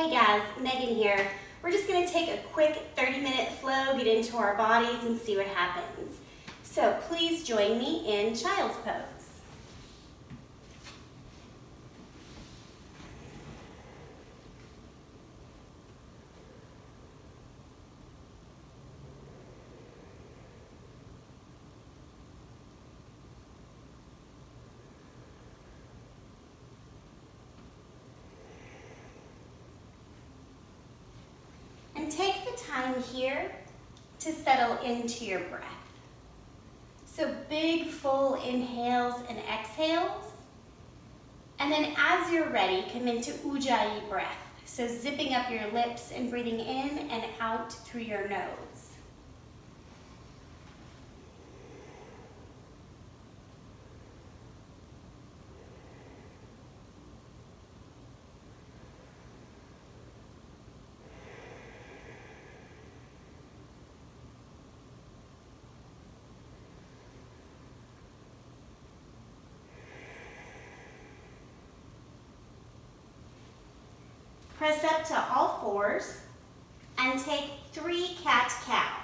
Hey guys, Megan here. We're just going to take a quick 30-minute flow, get into our bodies, and see what happens. So please join me in child's pose. And take the time here to settle into your breath. So big, full inhales and exhales. And then as you're ready, come into Ujjayi breath. So zipping up your lips and breathing in and out through your nose. Press up to all fours and take 3 cat-cow.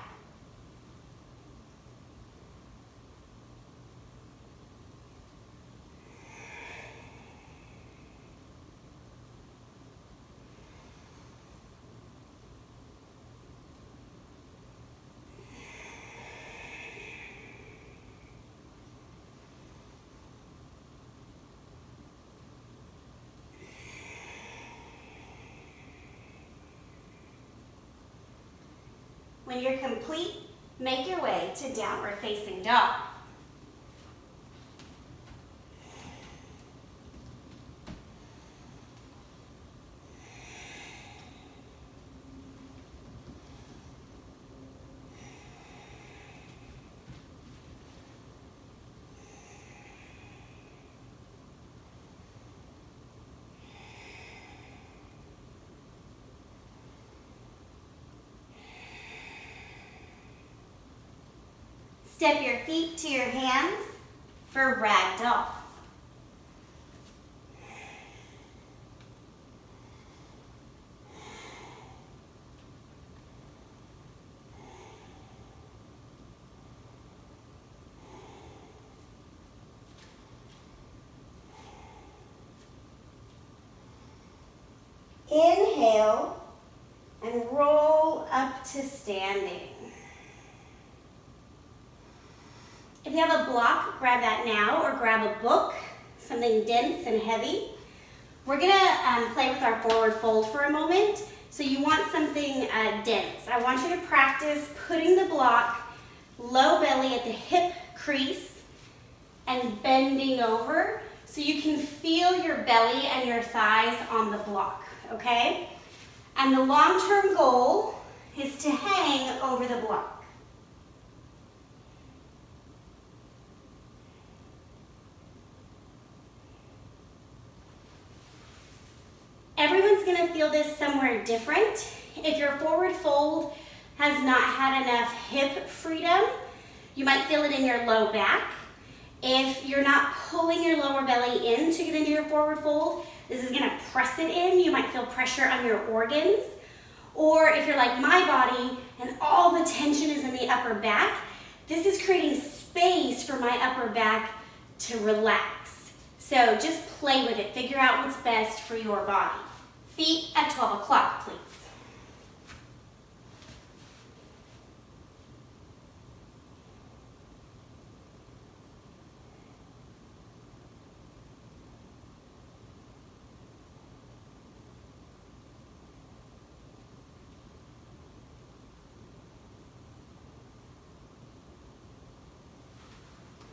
When you're complete, make your way to downward facing dog. Step your feet to your hands for ragdoll. Inhale and roll up to standing. If you have a block, grab that now, or grab a book, something dense and heavy. We're gonna play with our forward fold for a moment. So you want something dense. I want you to practice putting the block low belly at the hip crease and bending over so you can feel your belly and your thighs on the block, okay? And the long-term goal is to hang over the block. Everyone's gonna feel this somewhere different. If your forward fold has not had enough hip freedom, you might feel it in your low back. If you're not pulling your lower belly in to get into your forward fold, this is gonna press it in. You might feel pressure on your organs. Or if you're like my body and all the tension is in the upper back, this is creating space for my upper back to relax. So just play with it. Figure out what's best for your body. Feet at 12 o'clock, please.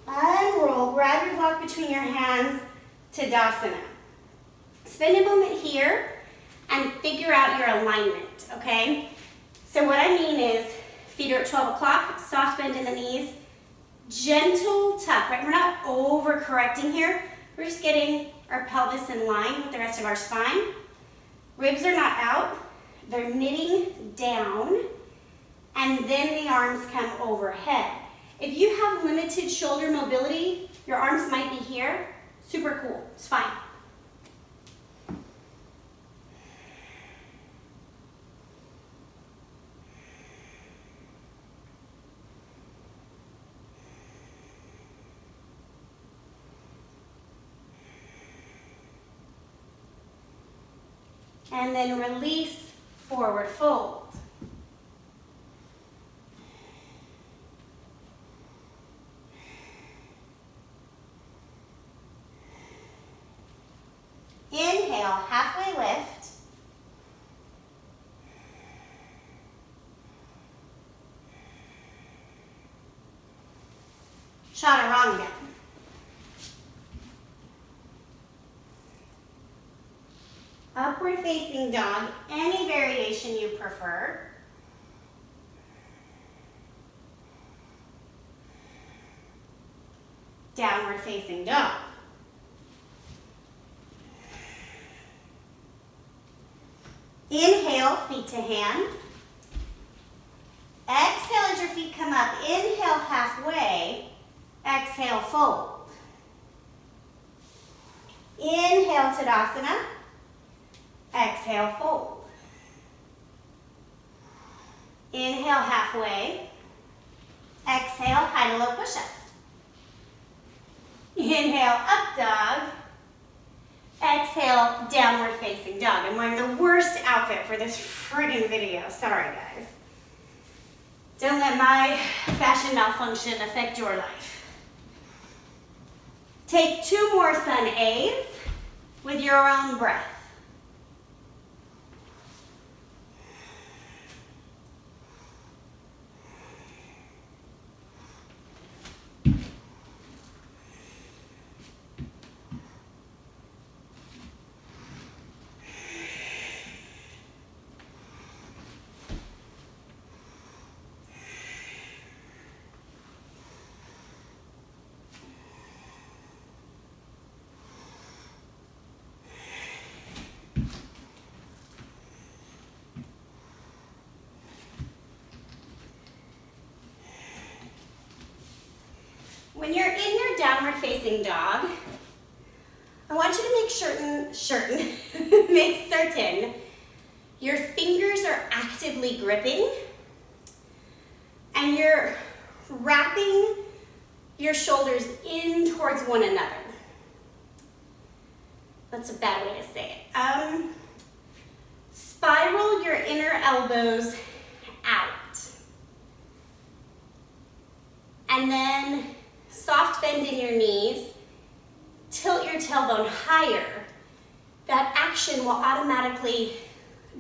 Unroll, grab your block between your hands, Tadasana. Spend a moment here and figure out your alignment, okay? So what I mean is, feet are at 12 o'clock, soft bend in the knees, gentle tuck, right? We're not over-correcting here. We're just getting our pelvis in line with the rest of our spine. Ribs are not out, they're knitting down, and then the arms come overhead. If you have limited shoulder mobility, your arms might be here. Super cool, it's fine. And then release, forward fold. Inhale, halfway lift. Chaturanga. Upward facing dog, any variation you prefer. Downward facing dog. Inhale, feet to hands. Exhale as your feet come up. Inhale, halfway. Exhale, fold. Inhale, Tadasana. Exhale, fold. Inhale, halfway. Exhale, high to low push-up. Inhale, up dog. Exhale, downward facing dog. I'm wearing the worst outfit for this friggin' video. Sorry, guys. Don't let my fashion malfunction affect your life. Take 2 more sun A's with your own breath. When you're in your downward facing dog, I want you to make certain your fingers are actively gripping and you're wrapping your shoulders in towards one another. That's a bad way to say it. Spiral your inner elbows out. And then soft bend in your knees, tilt your tailbone higher. That action will automatically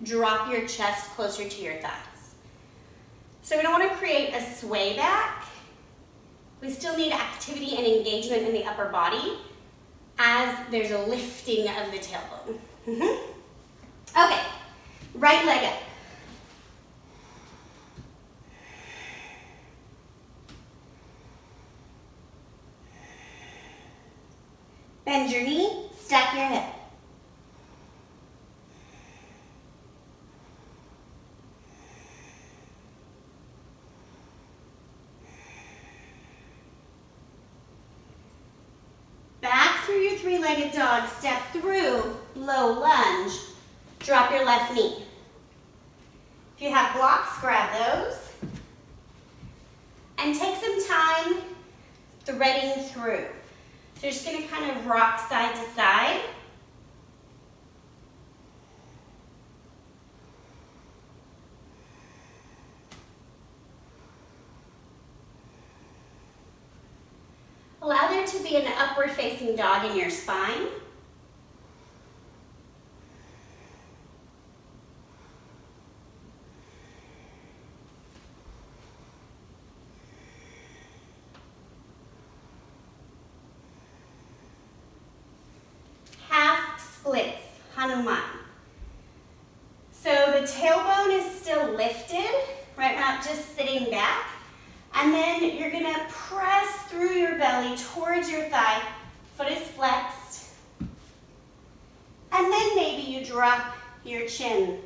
drop your chest closer to your thighs. So we don't want to create a sway back. We still need activity and engagement in the upper body as there's a lifting of the tailbone. Okay, right leg up. Bend your knee, stack your hip. Back through your 3-legged dog, step through, low lunge, drop your left knee. If you have blocks, grab those. And take some time threading through. So you're just going to kind of rock side to side. Allow there to be an upward facing dog in your spine. Splits, Hanuman. So the tailbone is still lifted, right? Not just sitting back. And then you're gonna press through your belly towards your thigh. Foot is flexed. And then maybe you drop your chin.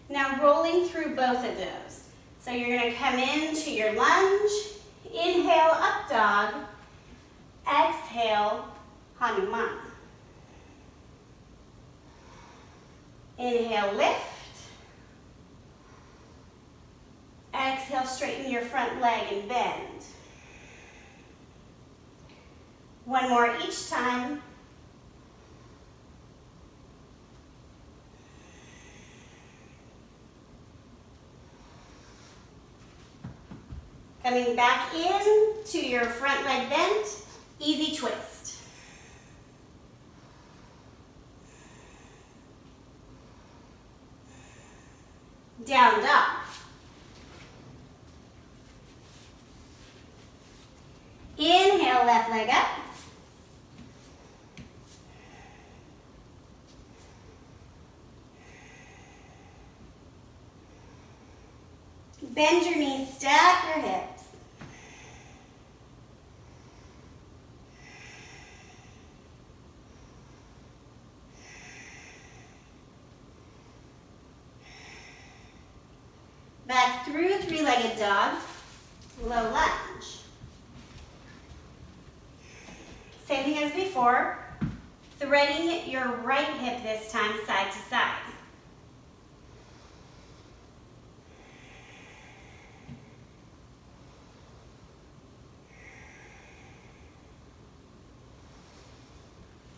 Now rolling through both of those. So you're going to come into your lunge, inhale, up dog, exhale, Hanuman. Inhale, lift. exhale, straighten your front leg and bend. One more each time. Coming back in to your front leg bent, easy twist. Down dog. Inhale, left leg up. Bend your knees, stack your hips. Back through three-legged dog, low lunge. Same thing as before, threading your right hip this time side to side.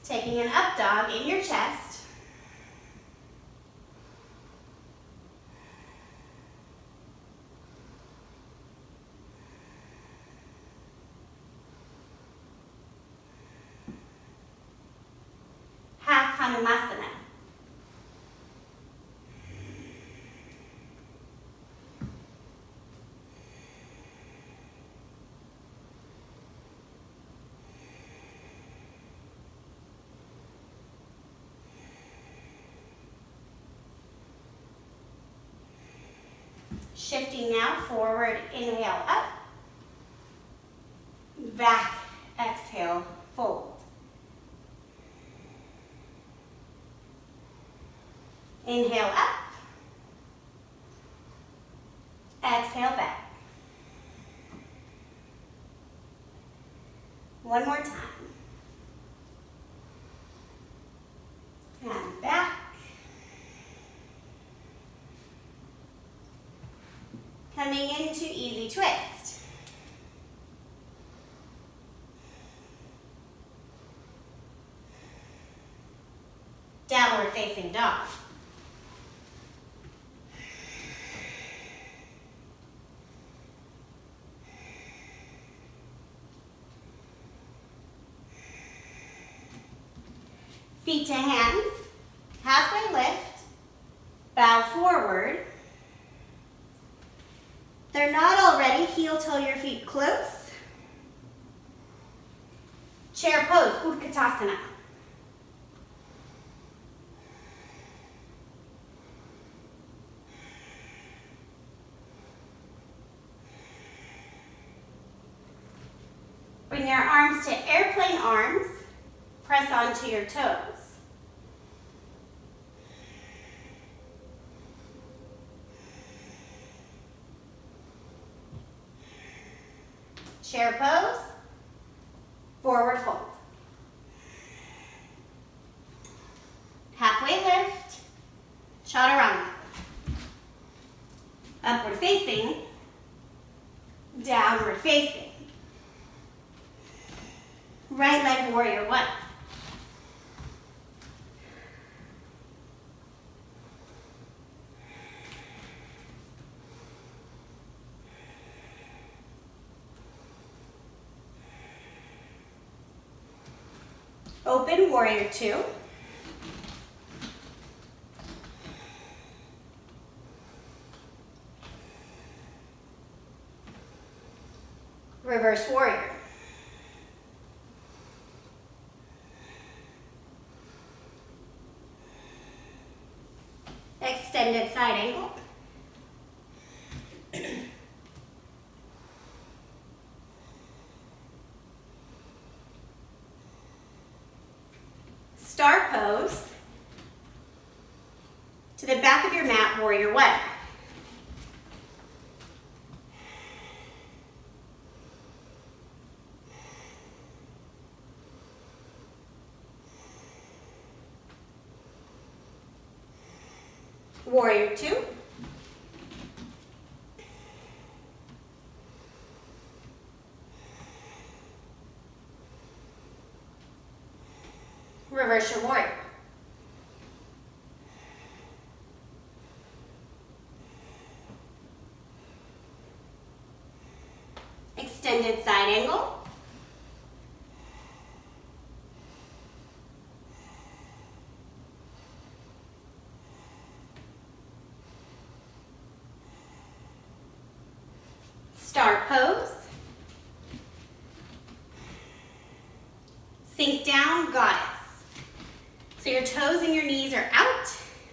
Taking an up dog in your chest. Half Hanumasana. Shifting now, forward, inhale, up. Back, exhale, fold. Inhale, up. Exhale, back. One more time. And back. Coming into easy twist. Downward facing dog. Feet to hands, halfway lift, bow forward. They're not already, heel toe your feet close. Chair pose, Utkatasana. Bring your arms to airplane arms. Press onto your toes. Chair pose, forward fold. Halfway lift, chaturanga. Upward facing, downward facing. Right leg warrior one. Open warrior two. Reverse warrior. Extended side angle. Star pose. To the back of your mat, warrior one. Warrior two. Reverse your warrior. Extended side angle. Star pose. Sink down, goddess. So your toes and your knees are out,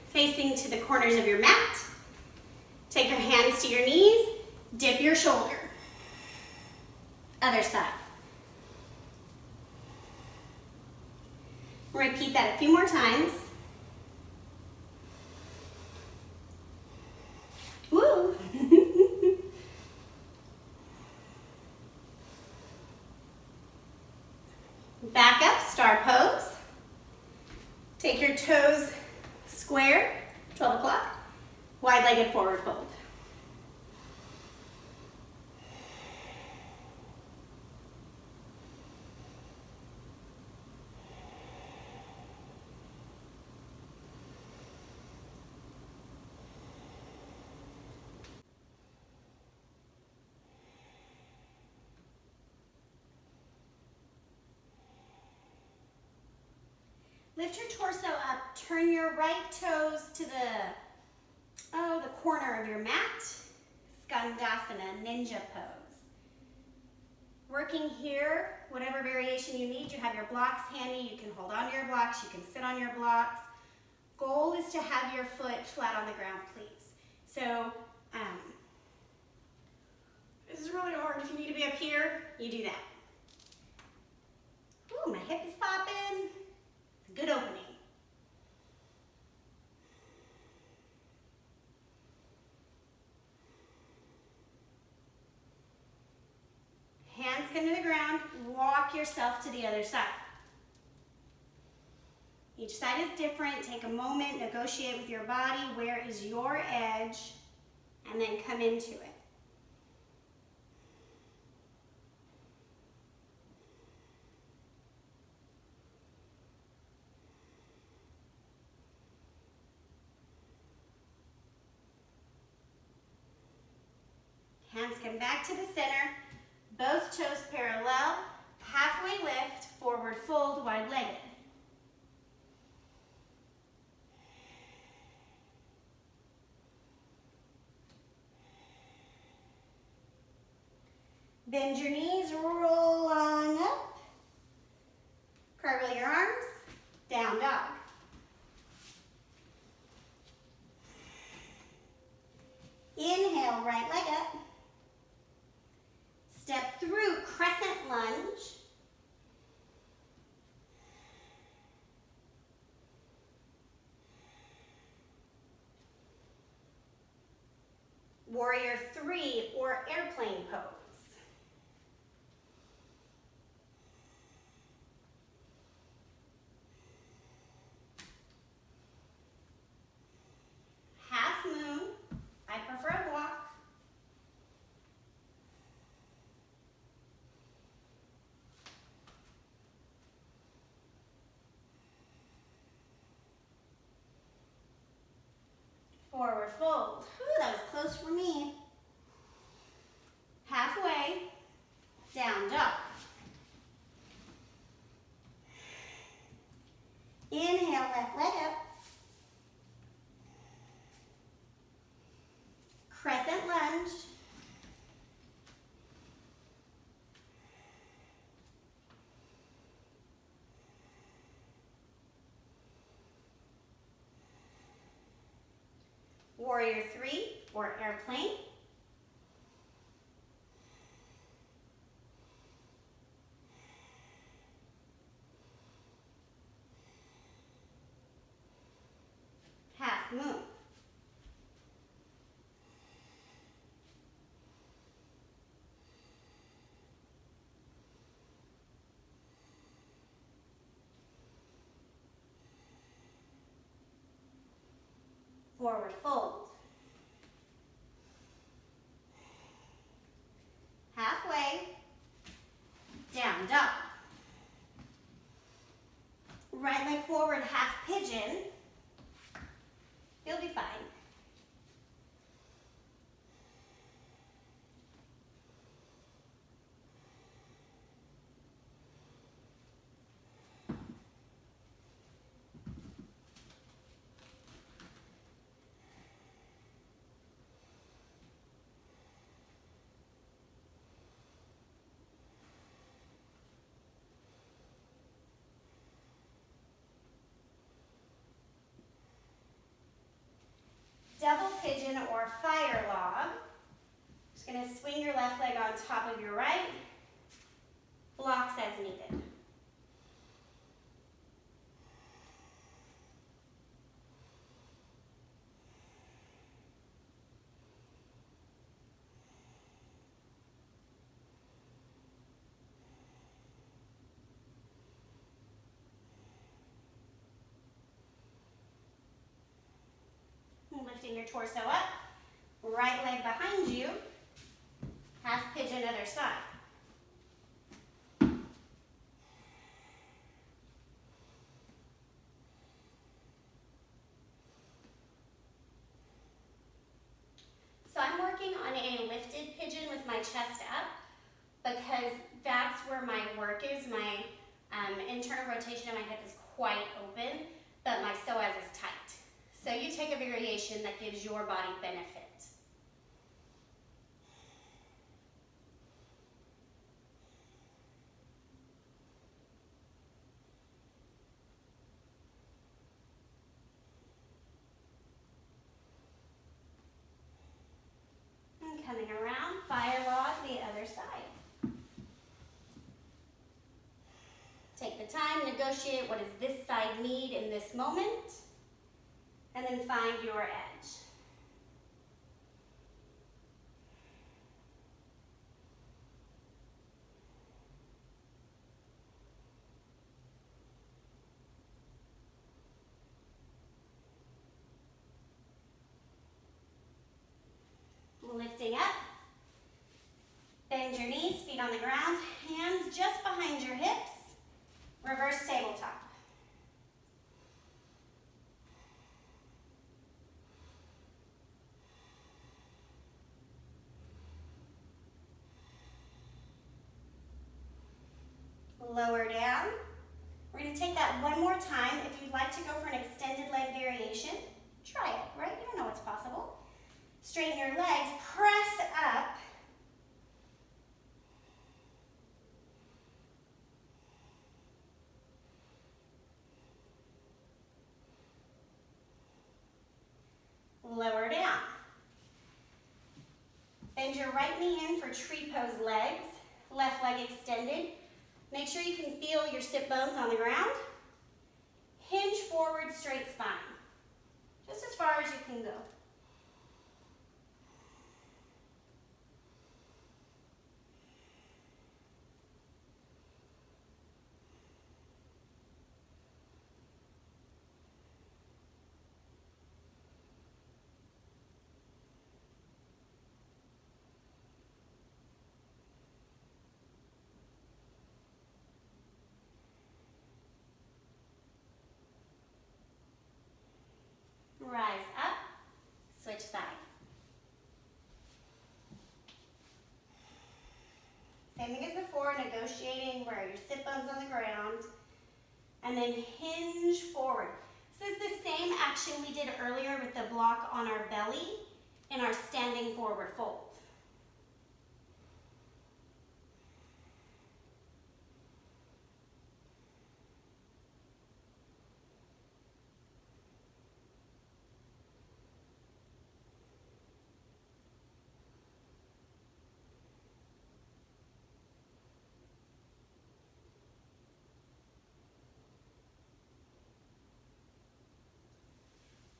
facing to the corners of your mat. Take your hands to your knees, dip your shoulder. Other side. Repeat that a few more times. Woo! Back up, star pose. Take your toes square, 12 o'clock. Wide-legged forward fold. Lift your torso up, turn your right toes to the corner of your mat. Skandasana, ninja pose. Working here, whatever variation you need, you have your blocks handy, you can hold on to your blocks, you can sit on your blocks. Goal is to have your foot flat on the ground, please. So, this is really hard. If you need to be up here, you do that. Ooh, my hip is popping. Good opening. Hands come to the ground, walk yourself to the other side. Each side is different. Take a moment, negotiate with your body. Where is your edge? And then come into it. Hands come back to the center. Both toes parallel. Halfway lift, forward fold, wide-legged. Bend your knees, roll on up. Cartwheel your arms, down dog. Inhale, right leg up. Step through crescent lunge. Warrior 3 or airplane pose. Half moon. I prefer a walk. Forward fold. Ooh, that was close for me. Halfway, down dog. Inhale, left leg up. Crescent lunge. Warrior 3 or airplane. Half moon. Forward fold. Halfway, down dog. Right leg half pigeon, you'll be fine. Double pigeon or fire log. Just going to swing your left leg on top of your right. Blocks as needed. Lifting your torso up, right leg behind you, half pigeon other side. So I'm working on a lifted pigeon with my chest up because that's where my work is. My internal rotation of my hip is quite open, but my psoas is tight. So you take a variation that gives your body benefit. And coming around, fire log the other side. Take the time, negotiate what does this side need in this moment, and then find your edge. Lifting up, bend your knees, feet on the ground, hands just behind your hips, reverse tabletop. Lower down. We're going to take that one more time. If you'd like to go for an extended leg variation, try it, right? You don't know what's possible. Straighten your legs, press up. Lower down. Bend your right knee in for tree pose legs, left leg extended. Make sure you can feel your sit bones on the ground. Hinge forward, straight spine. Just as far as you can go. Rise up, switch sides. Same thing as before, negotiating where your sit bones on the ground, and then hinge forward. This is the same action we did earlier with the block on our belly in our standing forward fold.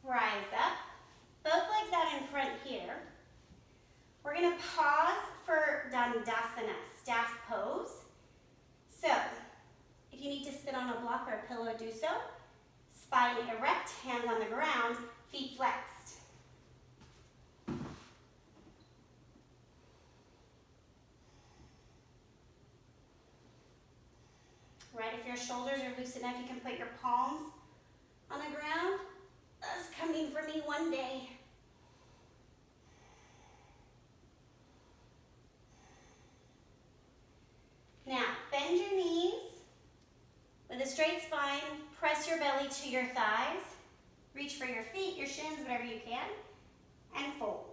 Rise up, both legs out in front here. We're going to pause for Dandasana, staff pose. So, if you need to sit on a block or a pillow, do so. Spine erect, hands on the ground, feet flexed. Right, if your shoulders are loose enough, you can put your palms on the ground. That's coming for me one day. Now, bend your knees with a straight spine. Press your belly to your thighs. Reach for your feet, your shins, whatever you can, and fold.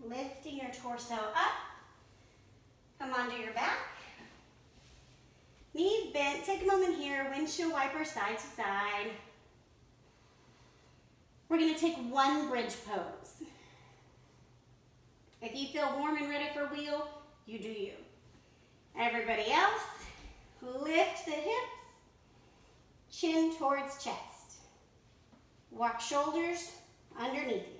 Lifting your torso up. Come onto your back. Knees bent. Take a moment here. Windshield wiper side to side. We're going to take one bridge pose. If you feel warm and ready for wheel, you do you. Everybody else, lift the hips, chin towards chest. Walk shoulders underneath you.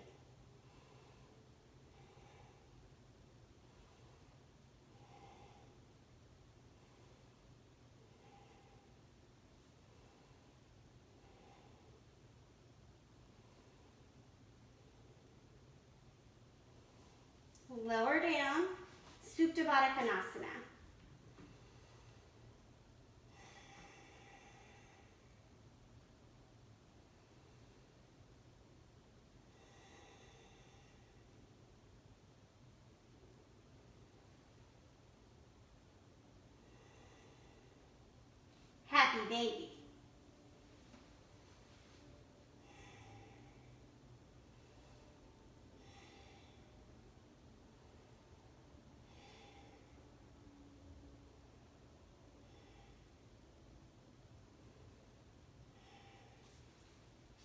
Lower down, Supta Baddha Konasana. Happy baby.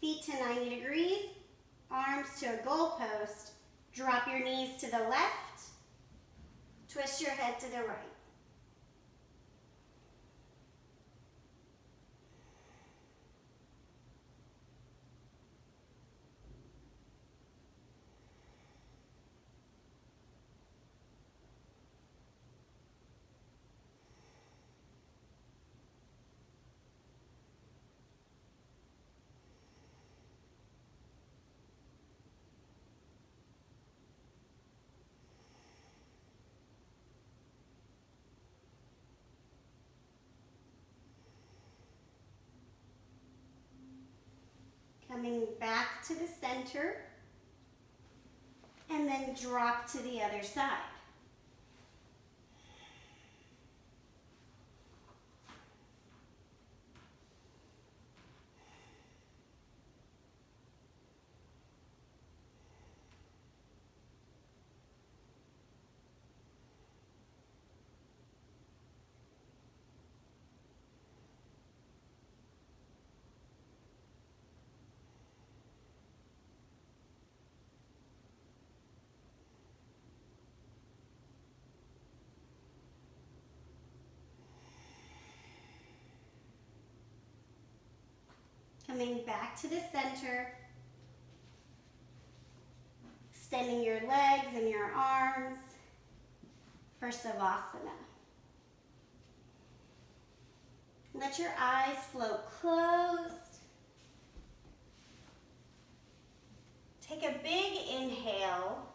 Feet to 90 degrees, arms to a goalpost. Drop your knees to the left, twist your head to the right. Coming back to the center, and then drop to the other side. Coming back to the center, extending your legs and your arms for Savasana. Let your eyes float closed. Take a big inhale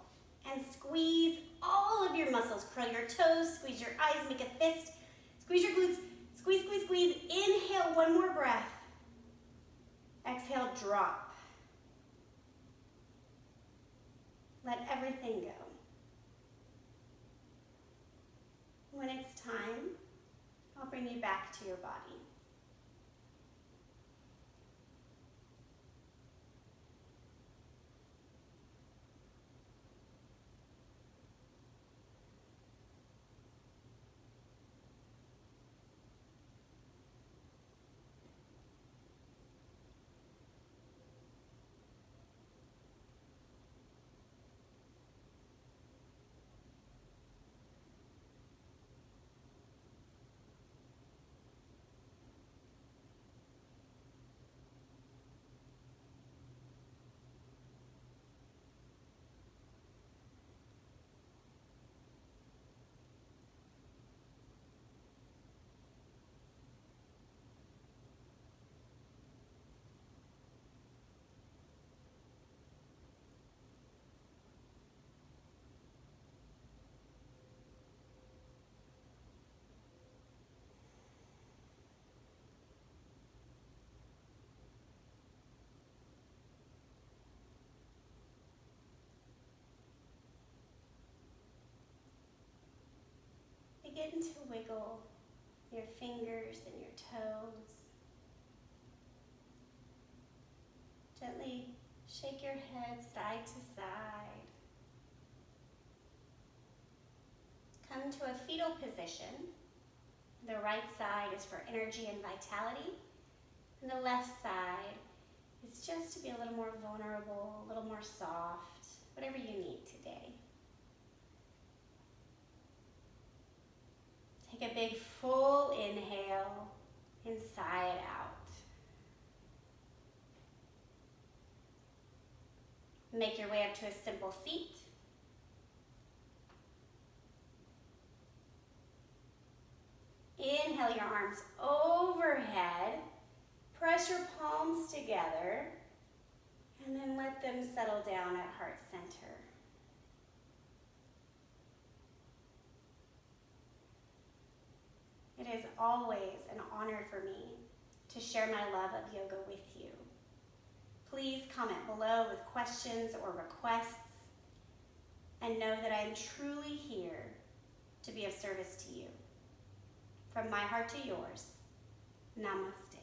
and squeeze all of your muscles. Curl your toes, squeeze your eyes, make a fist. Squeeze your glutes, squeeze, squeeze, squeeze. Inhale, one more breath. Exhale, drop. Let everything go. When it's time, I'll bring you back to your body. begin to wiggle your fingers and your toes. Gently shake your head side to side. Come to a fetal position. The right side is for energy and vitality, and the left side is just to be a little more vulnerable, a little more soft, whatever you need today. Take a big full inhale and sigh it out. Make your way up to a simple seat. Inhale your arms overhead. Press your palms together. And then let them settle down at heart center. It is always an honor for me to share my love of yoga with you. Please comment below with questions or requests, and know that I am truly here to be of service to you. From my heart to yours, namaste.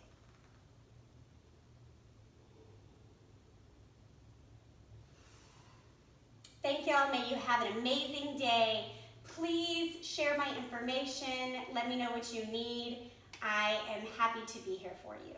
Thank y'all. May you have an amazing day. Please share my information. Let me know what you need. I am happy to be here for you.